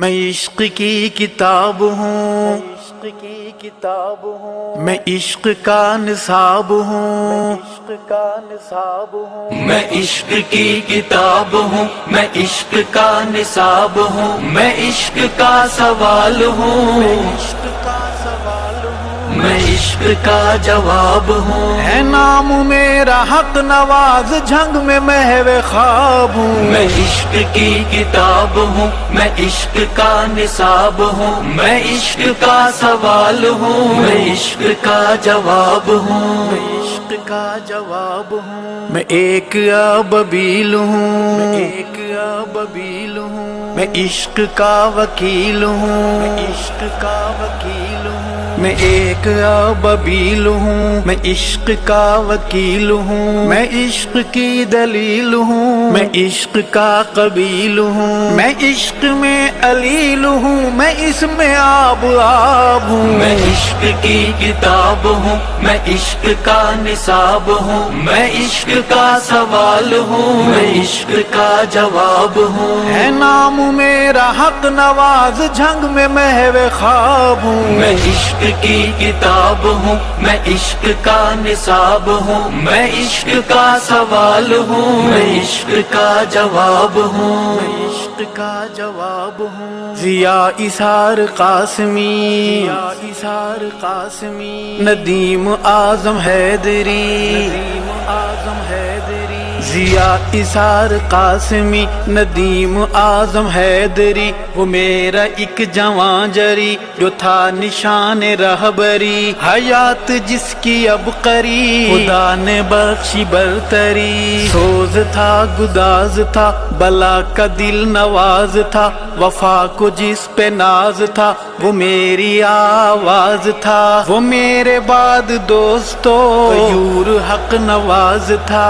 میں عشق کی کتاب ہوں، میں عشق کا نصاب ہوں، میں عشق کی کتاب ہوں، میں عشق کا نصاب ہوں، میں عشق کا سوال ہوں، میں عشق کا جواب ہوں، ہے نام میرا حق نواز، جھنگ میں محو خواب ہوں، میں عشق کی کتاب ہوں، میں عشق کا نصاب ہوں، میں عشق کا سوال ہوں، میں عشق کا جواب ہوں، میں عشق کا جواب ہوں، میں ایک ابابیل ہوں، میں ایک ابابیل ہوں، میں عشق کا وکیل ہوں، میں عشق کا وکیل ہوں، میں ایک ابابیل ہوں، میں عشق کا وکیل ہوں، میں عشق کی دلیل ہوں، میں عشق کا قبیل ہوں، میں عشق میں علیل ہوں، میں اس میں آب آب ہوں، میں عشق کی کتاب ہوں، میں عشق کا نصاب ہوں، میں عشق کا سوال ہوں، میں عشق کا جواب ہوں، ہے نام میرا حق نواز، جھنگ میں محو خواب ہوں، میں عشق کی کتاب ہوں، میں عشق کا نصاب ہوں، میں عشق کا سوال ہوں، میں عشق کا جواب ہوں، میں عشق کا جواب ہوں، ضیا اسحار قاسمی، ضیا اسحار قاسمی، ندیم اعظم حیدری، ندیم اعظم حیدری، ضیا اسحار قاسمی، ندیم اعظم حیدری، وہ میرا ایک جوان جری جو تھا نشان رہبری، حیات جس کی اب قریب خدا نے بخشی برتری، سوز تھا گداز تھا بلا کا دل نواز تھا، وفا کو جس پہ ناز تھا وہ میری آواز تھا، وہ میرے بعد دوستو غیور حق نواز تھا۔